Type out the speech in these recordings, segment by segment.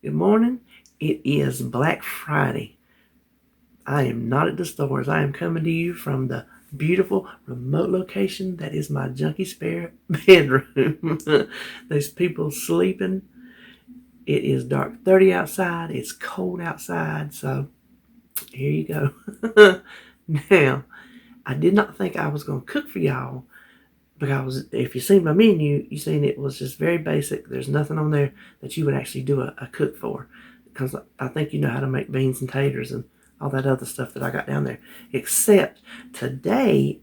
Good morning. It is Black Friday. I am not at the stores. I am coming to you from the beautiful remote location that is my junkie spare bedroom. There's people sleeping. It is dark 30 outside. It's cold outside. So here you go. Now, I did not think I was going to cook for y'all because if you seen my menu, you seen it was just very basic. There's nothing on there that you would actually do a cook for, because I think you know how to make beans and taters and all that other stuff that I got down there. Except today,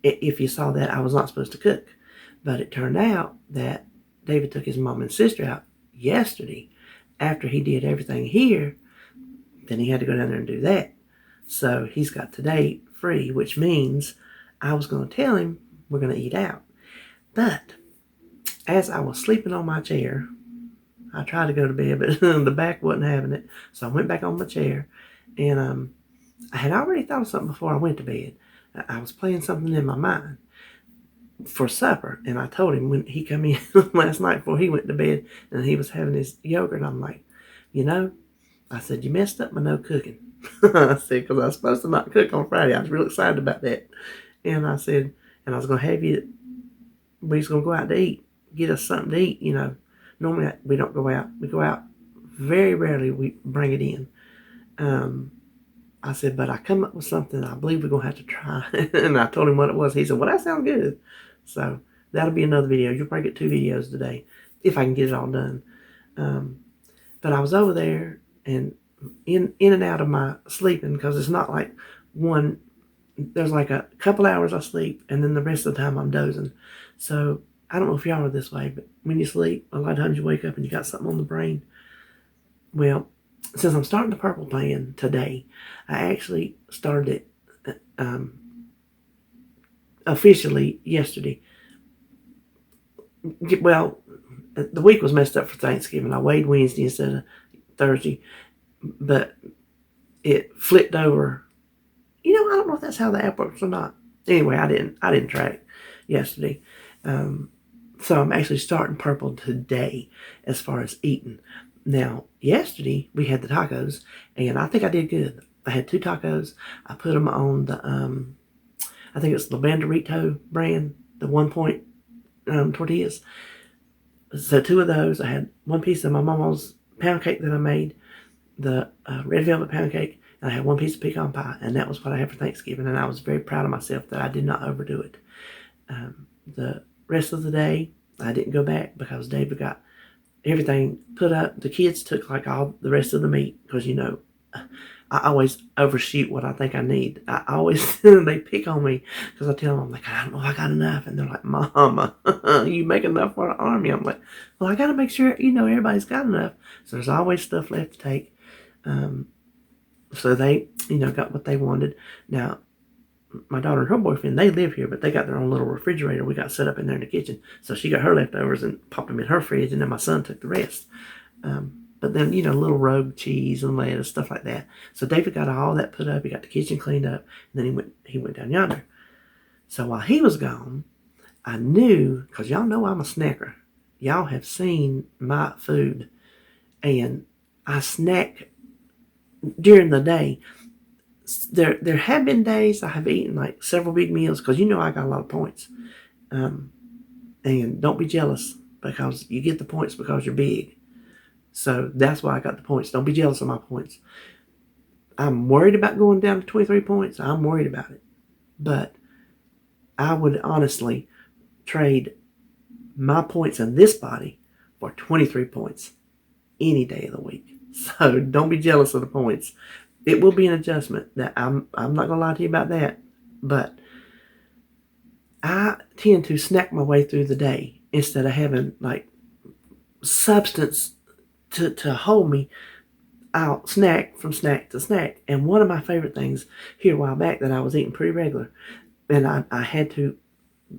if you saw that, I was not supposed to cook, but it turned out that David took his mom and sister out yesterday after he did everything here. Then he had to go down there and do that. So he's got today free, which means I was going to tell him we're going to eat out. But as I was sleeping on my chair, I tried to go to bed, but the back wasn't having it. So I went back on my chair, and I had already thought of something before I went to bed. I was playing something in my mind for supper, and I told him when he come in last night before he went to bed, and he was having his yogurt. I'm like, I said, you messed up my no cooking. I said, because I was supposed to not cook on Friday. I was real excited about that. And I said, and I was going to have you, we was going to go out to eat, get us something to eat. Normally we don't go out. We go out very rarely. We bring it in. I said, but I come up with something I believe we're going to have to try. And I told him what it was. He said, well, that sounds good. So that'll be another video. You'll probably get 2 videos today if I can get it all done. But I was over there and in and out of my sleeping, because it's not like one, there's like a couple hours I sleep and then the rest of the time I'm dozing. So I don't know if y'all are this way, but when you sleep, a lot of times you wake up and you got something on the brain. Well, since I'm starting the purple plan today, I actually started it officially yesterday. Well, the week was messed up for Thanksgiving. I weighed Wednesday instead of Thursday, but it flipped over. I don't know if that's how the app works or not. Anyway, I didn't track yesterday. So I'm actually starting purple today as far as eating. Now, yesterday we had the tacos, and I think I did good. I had 2 tacos. I put them on the, I think it's the Banderito brand, the 1-point tortillas. So 2 of those. I had 1 piece of my mama's pound cake that I made, the red velvet pound cake, and I had 1 piece of pecan pie, and that was what I had for Thanksgiving, and I was very proud of myself that I did not overdo it. The rest of the day, I didn't go back because David got everything put up. The kids took like all the rest of the meat because, I always overshoot what I think I need. I always, they pick on me because I tell them, I'm like, I don't know if I got enough. And they're like, Mama, you make enough for an army. I'm like, well, I got to make sure, everybody's got enough. So there's always stuff left to take. So they, got what they wanted. Now, my daughter and her boyfriend, they live here, but they got their own little refrigerator we got set up in there in the kitchen. So she got her leftovers and popped them in her fridge, and then my son took the rest. But then, little rogue cheese and lettuce, stuff like that. So David got all that put up. He got the kitchen cleaned up, and then he went down yonder. So while he was gone, I knew, because y'all know I'm a snacker. Y'all have seen my food, and I snack during the day. There have been days I have eaten like several big meals because I got a lot of points. And don't be jealous because you get the points because you're big. So that's why I got the points. Don't be jealous of my points. I'm worried about going down to 23 points. I'm worried about it. But I would honestly trade my points in this body for 23 points any day of the week. So don't be jealous of the points. It will be an adjustment. That I'm not going to lie to you about that. But I tend to snack my way through the day instead of having like substance to hold me. I'll snack from snack to snack. And one of my favorite things here a while back that I was eating pretty regular, and I had to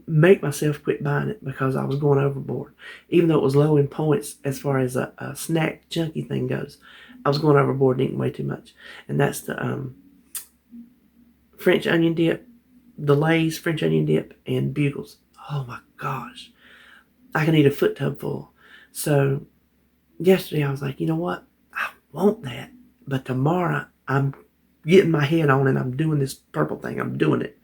make myself quit buying it because I was going overboard. Even though it was low in points as far as a snack junkie thing goes, I was going overboard and eating way too much. And that's the French onion dip, the Lay's French onion dip, and Bugles. Oh my gosh. I can eat a foot tub full. So yesterday I was like, you know what? want that. But tomorrow I'm getting my head on and I'm doing this purple thing. I'm doing it.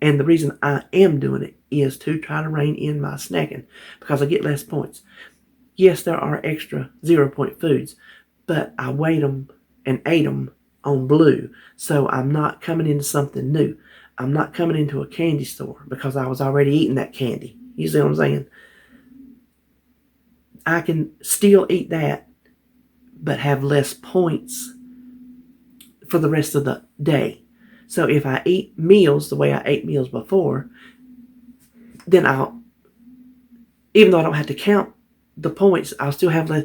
And the reason I am doing it is to try to rein in my snacking because I get less points. Yes, there are extra 0-point foods, but I weighed them and ate them on blue. So I'm not coming into something new. I'm not coming into a candy store because I was already eating that candy. You see what I'm saying? I can still eat that, but have less points for the rest of the day. So if I eat meals the way I ate meals before, then even though I don't have to count the points, I'll still have less.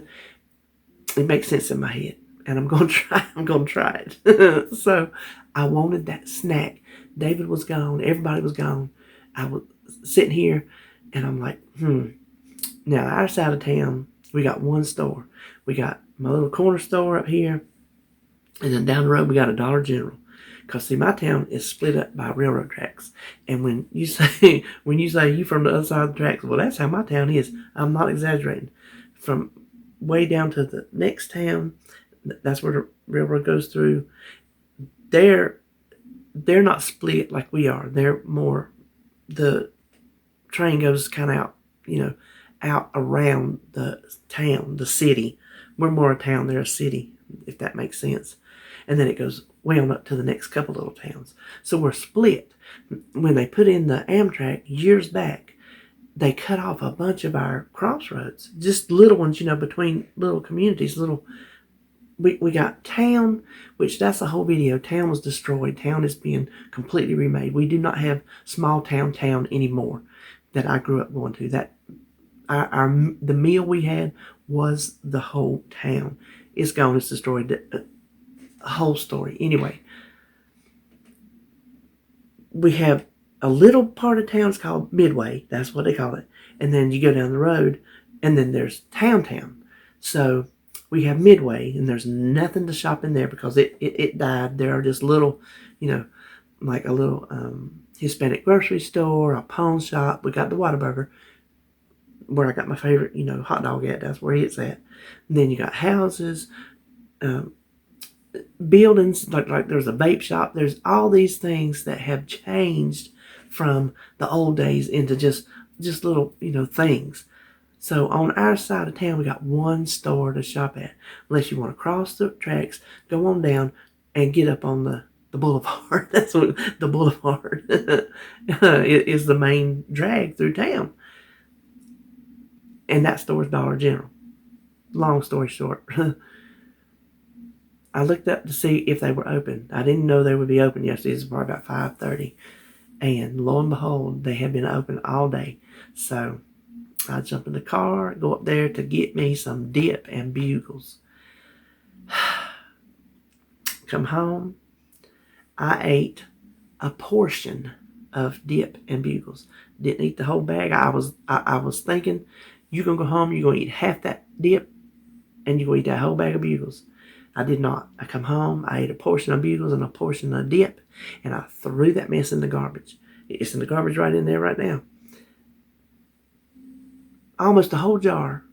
It makes sense in my head. And I'm going to try it. So I wanted that snack. David was gone. Everybody was gone. I was sitting here and I'm like, Now, our side of town, we got one store. We got my little corner store up here. And then down the road, we got a Dollar General. Because, see, my town is split up by railroad tracks. And when you say you from the other side of the tracks, well, that's how my town is. I'm not exaggerating. From way down to the next town, that's where the railroad goes through. They're not split like we are. They're more, the train goes kind of out, out around the town, the city. We're more a town, they're a city, if that makes sense. And then it goes way on up to the next couple little towns. So we're split. When they put in the Amtrak years back, they cut off a bunch of our crossroads. Just little ones, between little communities, we got town, which that's a whole video. Town was destroyed. Town is being completely remade. We do not have small town anymore that I grew up going to. That the meal we had was the whole town. It's gone. It's destroyed. The whole story. Anyway, we have a little part of town called Midway. That's what they call it. And then you go down the road, and then there's town. So we have Midway, and there's nothing to shop in there because it died. There are just little, like a little Hispanic grocery store, a pawn shop. We got the Whataburger, where I got my favorite, hot dog at. That's where it's at. And then you got houses, buildings, like there's a vape shop. There's all these things that have changed from the old days into just little, things. So on our side of town, we got one store to shop at. Unless you want to cross the tracks, go on down and get up on the boulevard. That's what the boulevard is, the main drag through town. And that store is Dollar General. Long story short. I looked up to see if they were open. I didn't know they would be open yesterday. It was probably about 5:30. And lo and behold, they had been open all day. So I jump in the car, go up there to get me some dip and bugles. Come home. I ate a portion of dip and bugles. Didn't eat the whole bag. I was thinking, you're going to go home, you're going to eat half that dip, and you're going to eat that whole bag of bugles. I did not. I come home, I ate a portion of bugles and a portion of dip, and I threw that mess in the garbage. It's in the garbage right in there right now. Almost a whole jar.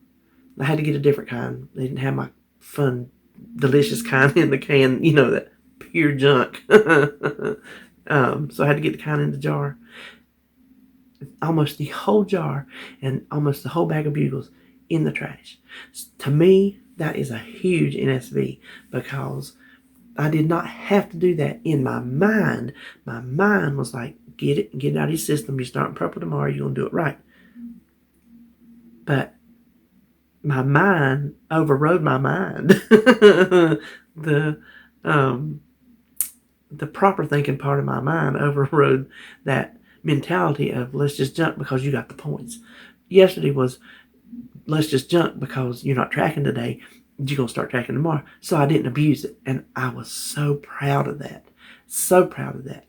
I had to get a different kind. They didn't have my fun, delicious kind in the can, that pure junk. So I had to get the kind in the jar. Almost the whole jar and almost the whole bag of bugles in the trash. To me, that is a huge NSV because I did not have to do that in my mind. My mind was like, get it out of your system. You're starting purple tomorrow. You're going to do it right. But my mind overrode my mind. The proper thinking part of my mind overrode that mentality of let's just jump because you got the points. Yesterday was let's just jump because you're not tracking today. You're going to start tracking tomorrow. So I didn't abuse it. And I was so proud of that. So proud of that.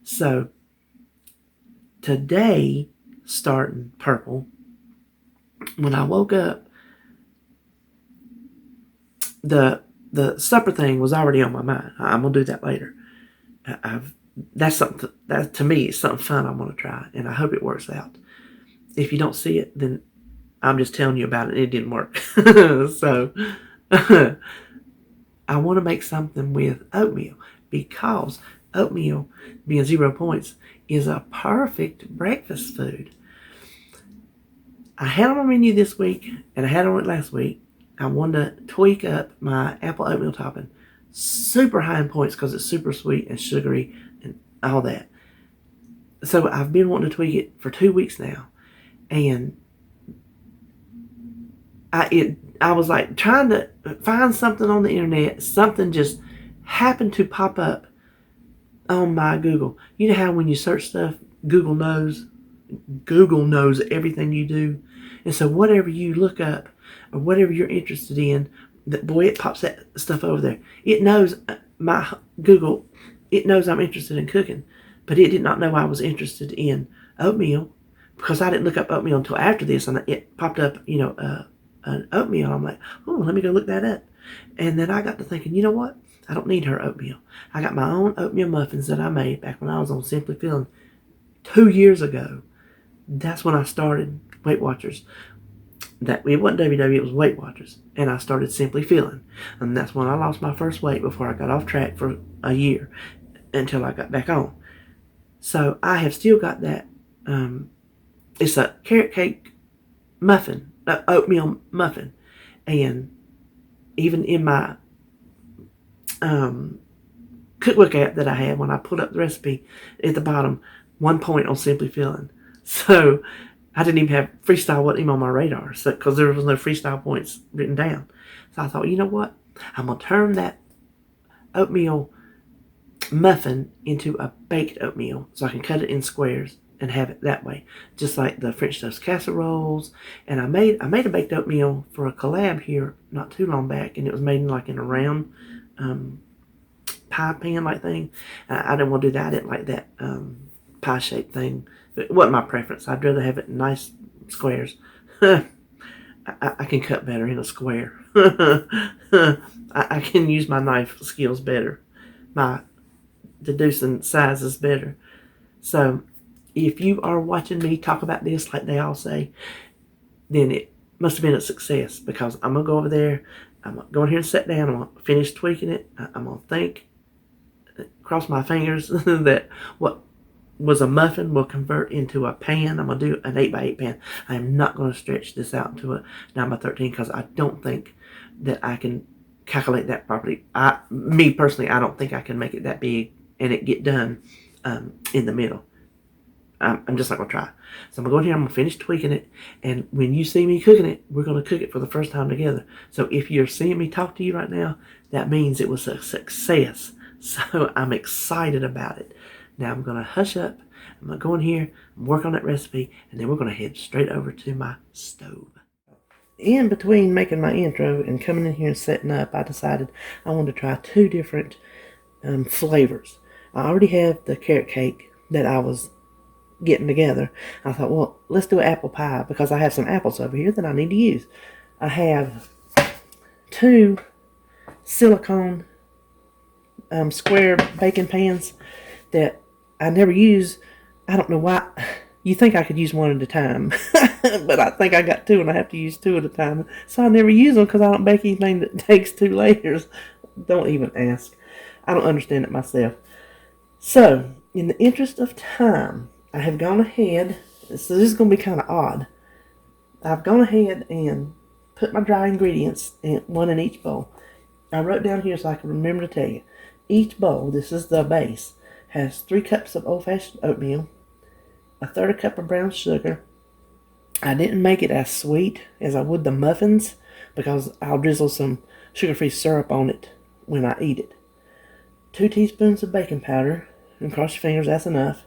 So today, starting purple, when I woke up, the supper thing was already on my mind. I'm going to do that later. That's something that to me is something fun I'm going to try, and I hope it works out. If you don't see it, then I'm just telling you about it. It didn't work. So I want to make something with oatmeal because oatmeal, being 0 points, is a perfect breakfast food. I had on my menu this week, and I had on it last week. I wanted to tweak up my apple oatmeal topping. Super high in points because it's super sweet and sugary and all that. So I've been wanting to tweak it for 2 weeks now. And I was like trying to find something on the internet. Something just happened to pop up on my Google. You know how when you search stuff, Google knows everything you do. And so whatever you look up or whatever you're interested in, boy, it pops that stuff over there. It knows my Google, it knows I'm interested in cooking, but it did not know I was interested in oatmeal because I didn't look up oatmeal until after this, and it popped up, an oatmeal. I'm like, oh, let me go look that up. And then I got to thinking, you know what? I don't need her oatmeal. I got my own oatmeal muffins that I made back when I was on Simply Feeling 2 years ago. That's when I started Weight Watchers. That it wasn't WW, it was Weight Watchers. And I started Simply Feeling. And that's when I lost my first weight before I got off track for a year until I got back on. So I have still got that. It's a carrot cake muffin, oatmeal muffin. And even in my cookbook app that I had, when I put up the recipe at the bottom, 1 point on Simply Feeling. So I didn't even have freestyle, wasn't even on my radar, because there was no freestyle points written down. So I thought, you know what? I'm going to turn that oatmeal muffin into a baked oatmeal so I can cut it in squares and have it that way, just like the French toast casseroles. And I made a baked oatmeal for a collab here not too long back, and it was made in a round pie pan like thing. I didn't want to do that. I didn't like that pie shaped thing. It wasn't my preference. I'd rather have it in nice squares. I can cut better in a square. I can use my knife skills better. My deducing sizes better. So if you are watching me talk about this like they all say, then it must have been a success, because I'm going to go over there. I'm going to go in here and sit down. I'm going to finish tweaking it. I'm going to think, cross my fingers that what was a muffin will convert into a pan. I'm going to do an 8x8 pan. I am not going to stretch this out into a 9x13 because I don't think that I can calculate that properly. Me personally, I don't think I can make it that big and it get done in the middle. I'm just not going to try. So I'm going to go in here, I'm going to finish tweaking it, and when you see me cooking it, we're going to cook it for the first time together. So if you're seeing me talk to you right now, that means it was a success. So I'm excited about it. Now I'm going to hush up, I'm going to go in here, work on that recipe, and then we're going to head straight over to my stove. In between making my intro and coming in here and setting up, I decided I wanted to try 2 different flavors. I already have the carrot cake that I was getting together. I thought, well, let's do an apple pie because I have some apples over here that I need to use. I have 2 silicone square baking pans that I never use. I don't know why. You think I could use one at a time, but I think I got 2 and I have to use 2 at a time. So I never use them because I don't bake anything that takes 2 layers. Don't even ask. I don't understand it myself. So, in the interest of time, I have gone ahead, so this is going to be kind of odd. I've gone ahead and put my dry ingredients in one in each bowl. I wrote down here so I can remember to tell you. Each bowl, this is the base, has 3 cups of old-fashioned oatmeal, 1/3 cup of brown sugar. I didn't make it as sweet as I would the muffins because I'll drizzle some sugar-free syrup on it when I eat it. 2 teaspoons of baking powder, and cross your fingers, that's enough.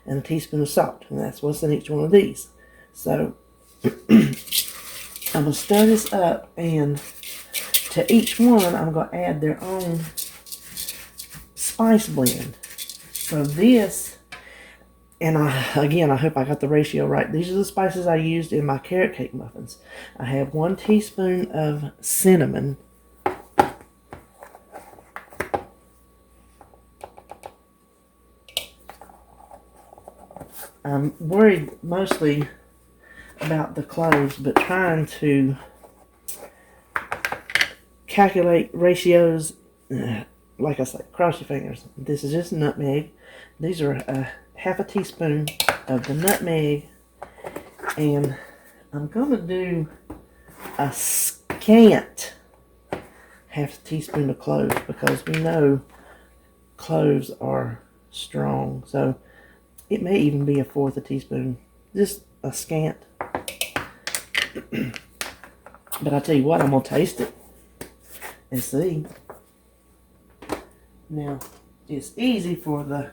And a teaspoon of salt, and that's what's in each one of these. So I'm going to stir this up, and to each one I'm going to add their own spice blend. So this, and I hope I got the ratio right. These are the spices I used in my carrot cake muffins. I have 1 teaspoon of cinnamon, I'm worried mostly about the cloves, but trying to calculate ratios like I say, cross your fingers. This is just nutmeg. These are half a teaspoon of the nutmeg, and I'm gonna do a scant half a teaspoon of cloves because we know cloves are strong. So it may even be a fourth a teaspoon, just a scant. But I tell you what, I'm gonna taste it and see. Now, it's easy for the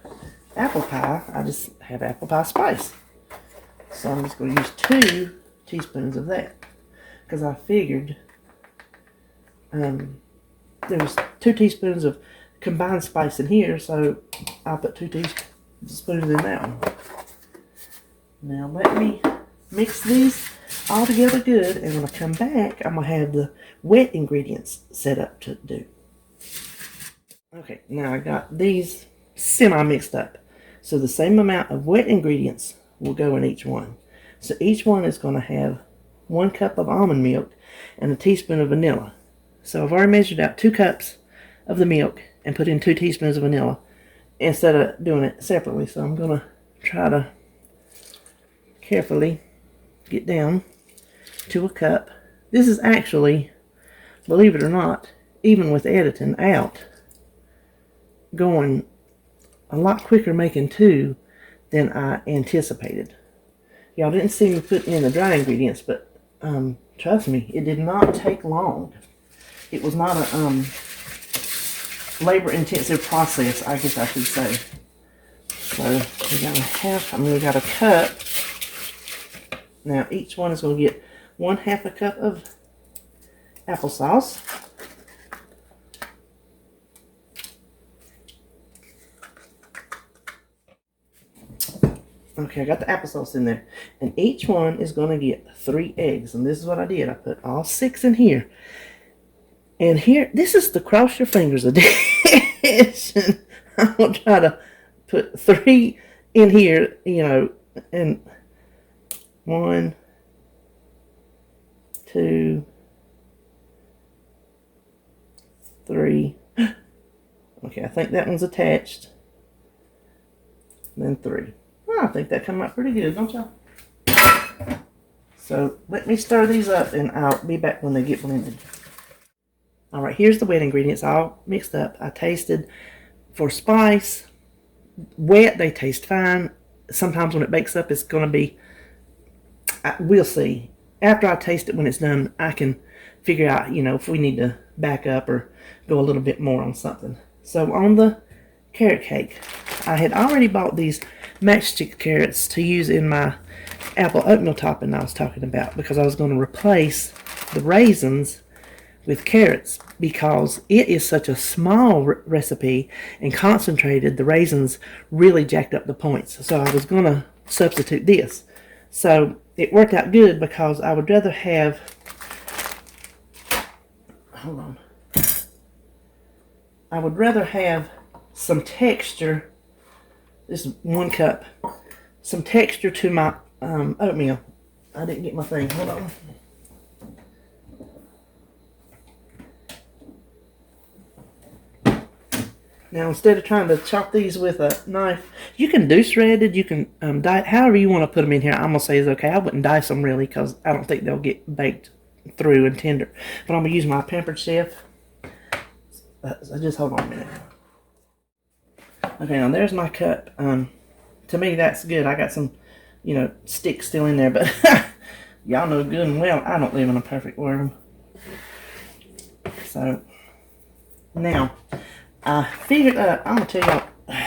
apple pie. I just have apple pie spice. So I'm just going to use 2 teaspoons of that. Because I figured there was 2 teaspoons of combined spice in here. So I'll put 2 teaspoons in that one. Now let me mix these all together good. And when I come back, I'm going to have the wet ingredients set up to do. Okay, now I got these semi-mixed up. So the same amount of wet ingredients will go in each one. So each one is going to have 1 cup of almond milk and a teaspoon of vanilla. So I've already measured out 2 cups of the milk and put in 2 teaspoons of vanilla instead of doing it separately. So I'm going to try to carefully get down to a cup. This is actually, believe it or not, even with editing out, going a lot quicker making 2 than I anticipated. Y'all didn't see me put in the dry ingredients, but trust me, it did not take long. It was not a labor-intensive process, I guess I should say. So we got a cup. Now each one is going to get 1/2 a cup of applesauce. Okay, I got the applesauce in there. And each one is going to get 3 eggs. And this is what I did. I put all 6 in here. And here, this is the cross your fingers edition. I'm going to try to put 3 in here, you know, and 1, 2, 3. Okay, I think that one's attached. Then 3. I think that came out pretty good, don't y'all? So let me stir these up and I'll be back when they get blended. Alright, here's the wet ingredients all mixed up. I tasted for spice. Wet, they taste fine. Sometimes when it bakes up, it's going to be, we'll see. After I taste it when it's done, I can figure out, you know, if we need to back up or go a little bit more on something. So on the carrot cake, I had already bought these matchstick carrots to use in my apple oatmeal topping I was talking about, because I was going to replace the raisins with carrots because it is such a small recipe and concentrated. The raisins really jacked up the points, so I was going to substitute this. So it worked out good because I would rather have, hold on, I would rather have some texture. This is 1 cup. Some texture to my oatmeal. I didn't get my thing. Hold on. Now, instead of trying to chop these with a knife, you can do shredded. You can dice, however you want to put them in here. I'm going to say is okay. I wouldn't dice them really because I don't think they'll get baked through and tender. But I'm going to use my Pampered Chef. So just hold on a minute. Okay, now there's my cup. To me, that's good. I got some, you know, sticks still in there, but y'all know good and well I don't live in a perfect world. So, now, I figured out, I'm going to tell y'all,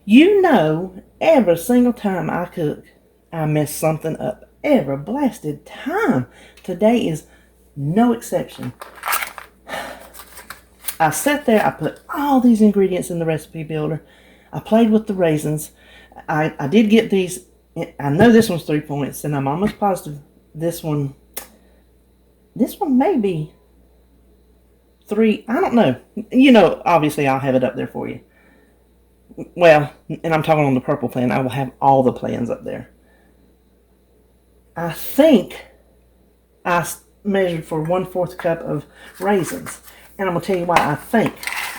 you know, every single time I cook, I mess something up. Every blasted time. Today is no exception. I sat there, I put all these ingredients in the recipe builder. I played with the raisins. I did get these. I know this one's 3 points, and I'm almost positive this one may be 3. I don't know. You know, obviously I'll have it up there for you. Well, and I'm talking on the purple plan. I will have all the plans up there. I think I measured for 1/4 cup of raisins. And I'm going to tell you why I think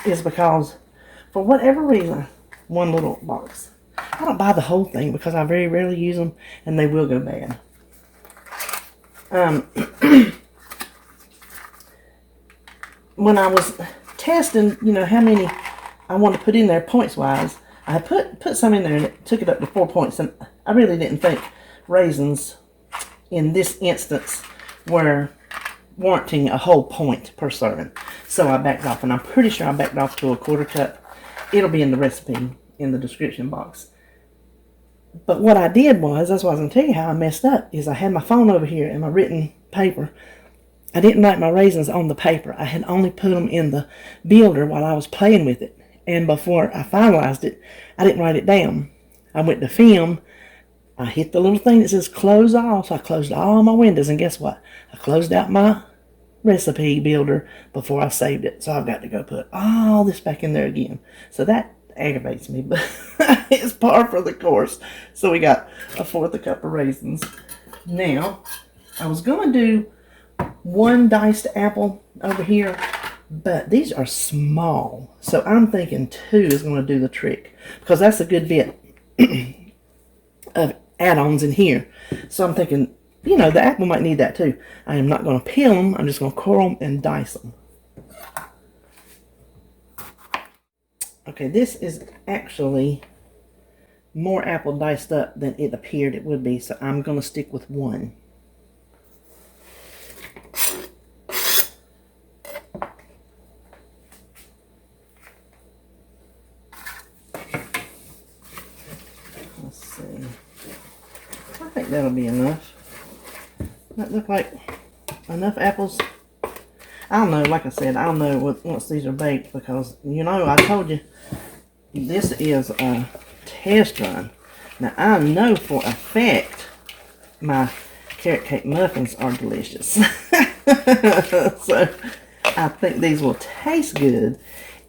is because, for whatever reason, one little box. I don't buy the whole thing because I very rarely use them and they will go bad. When I was testing, you know, how many I wanted to put in there points wise, I put some in there and it took it up to 4 points, and I really didn't think raisins in this instance were warranting a whole point per serving. So I backed off, and I'm pretty sure I backed off to a 1/4 cup. It'll be in the recipe in the description box. But what I did was, that's what I was going to tell you how I messed up, is I had my phone over here and my written paper. I didn't write my raisins on the paper. I had only put them in the builder while I was playing with it. And before I finalized it, I didn't write it down. I went to film. I hit the little thing that says close all. So I closed all my windows. And guess what? I closed out my recipe builder before I saved it. So I've got to go put all this back in there again. So that aggravates me, but it's par for the course. So we got a 1/4 cup of raisins. Now, I was going to do 1 diced apple over here, but these are small. So I'm thinking 2 is going to do the trick, because that's a good bit of add-ons in here. So I'm thinking, you know, the apple might need that too. I am not going to peel them. I'm just going to core them and dice them. Okay, this is actually more apple diced up than it appeared it would be, so I'm going to stick with 1. Let's see. I think that'll be enough. That look like enough apples. I'll know, like I said, I'll know once these are baked, because, you know, I told you, this is a test run. Now, I know for a fact my carrot cake muffins are delicious. So, I think these will taste good.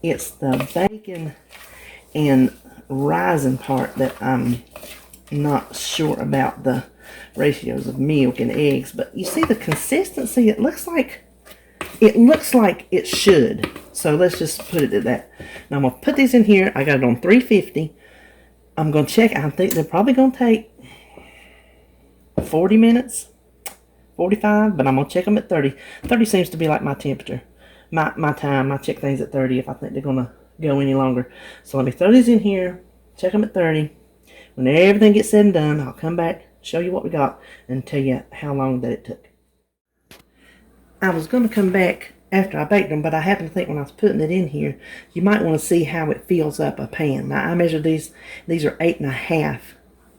It's the bacon and rising part that I'm not sure about, the ratios of milk and eggs. But you see the consistency? It looks like it should. So let's just put it at that. Now I'm going to put these in here. I got it on 350. I'm going to check. I think they're probably going to take 40 minutes, 45, but I'm going to check them at 30. 30 seems to be like my temperature, my time. I check things at 30 if I think they're going to go any longer. So let me throw these in here, check them at 30. When everything gets said and done, I'll come back, show you what we got, and tell you how long that it took. I was going to come back after I baked them, but I happened to think when I was putting it in here, you might want to see how it fills up a pan. Now, I measured these. These are 8.5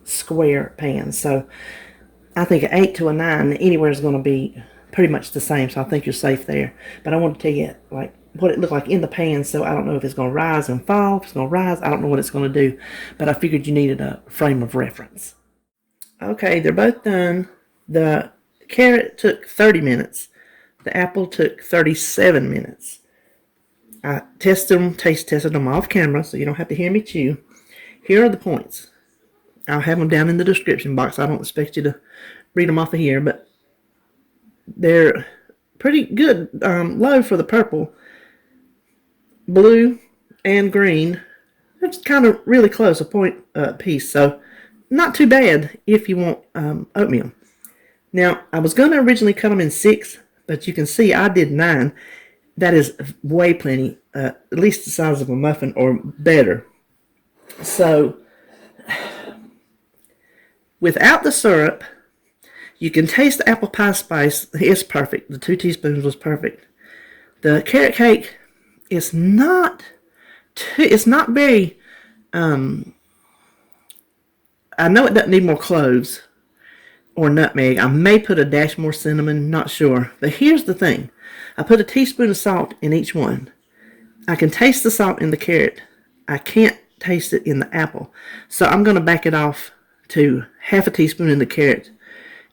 square pans. So, I think an 8 to a 9, anywhere is going to be pretty much the same. So, I think you're safe there. But I want to tell you, like, what it looked like in the pan, so I don't know if it's going to rise and fall. If it's going to rise, I don't know what it's going to do. But I figured you needed a frame of reference. Okay, they're both done. The carrot took 30 minutes. The apple took 37 minutes. I taste tested them off camera, so you don't have to hear me chew. Here are the points. I'll have them down in the description box. I don't expect you to read them off of here, but they're pretty good. Low for the purple, blue, and green. They're just kind of really close, a point piece. So not too bad if you want oatmeal. Now, I was going to originally cut them in 6, but you can see I did 9. That is way plenty, at least the size of a muffin or better. So, without the syrup, you can taste the apple pie spice. It's perfect. The 2 teaspoons was perfect. The carrot cake is it's not very, I know it doesn't need more cloves or nutmeg. I may put a dash more cinnamon, not sure. But here's the thing. I put a teaspoon of salt in each one. I can taste the salt in the carrot. I can't taste it in the apple. So I'm going to back it off to half a teaspoon in the carrot.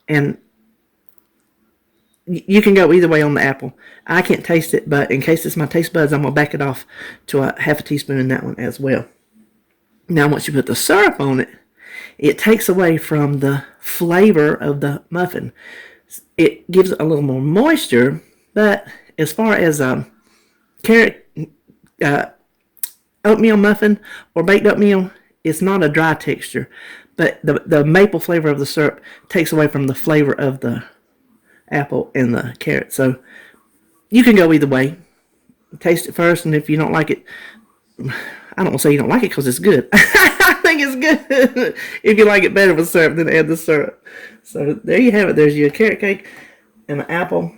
And you can go either way on the apple. I can't taste it, but in case it's my taste buds, I'm going to back it off to a half a teaspoon in that one as well. Now, once you put the syrup on it, it takes away from the flavor of the muffin. It gives it a little more moisture, but as far as carrot oatmeal muffin or baked oatmeal, it's not a dry texture, but the maple flavor of the syrup takes away from the flavor of the apple and the carrot. So you can go either way. Taste it first, and if you don't like it, I don't want to say you don't like it because it's good. I think it's good. If you like it better with syrup, then add the syrup. So there you have it. There's your carrot cake and the apple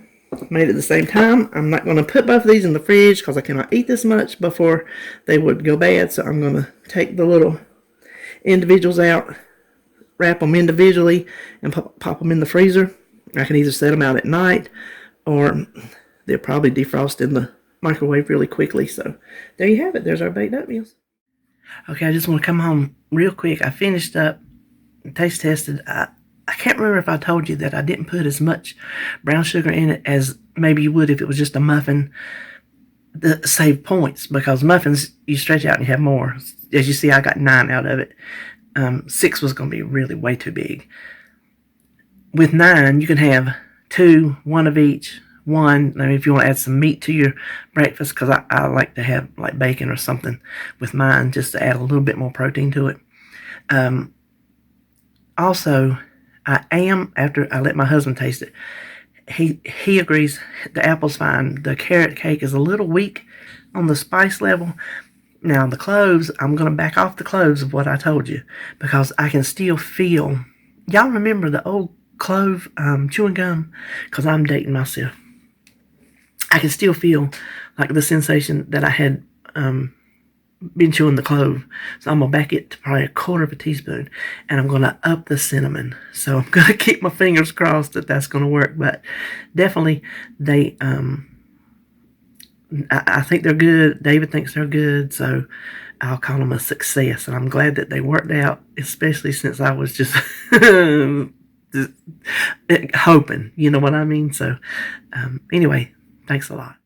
made at the same time. I'm not going to put both of these in the fridge because I cannot eat this much before they would go bad. So I'm going to take the little individuals out, wrap them individually, and pop them in the freezer. I can either set them out at night, or they'll probably defrost in the microwave really quickly. So there you have it. There's our baked oatmeals. Okay, I just want to come home real quick. I finished up, taste tested. I can't remember if I told you that I didn't put as much brown sugar in it as maybe you would if it was just a muffin. To save points, because muffins you stretch out and you have more. As you see, I got 9 out of it. 6 was going to be really way too big. With 9, you can have 2, 1 of each. 1, I mean, if you want to add some meat to your breakfast, because I like to have like bacon or something with mine, just to add a little bit more protein to it. Also, after I let my husband taste it, he agrees the apple's fine. The carrot cake is a little weak on the spice level. Now the cloves, I'm going to back off the cloves of what I told you, because I can still feel. Y'all remember the old clove chewing gum? Because I'm dating myself. I can still feel like the sensation that I had been chewing the clove. So I'm going to back it to probably 1/4 teaspoon. And I'm going to up the cinnamon. So I'm going to keep my fingers crossed that that's going to work. But definitely they, I think they're good. David thinks they're good. So I'll call them a success. And I'm glad that they worked out, especially since I was just hoping. You know what I mean? So anyway. Thanks a lot.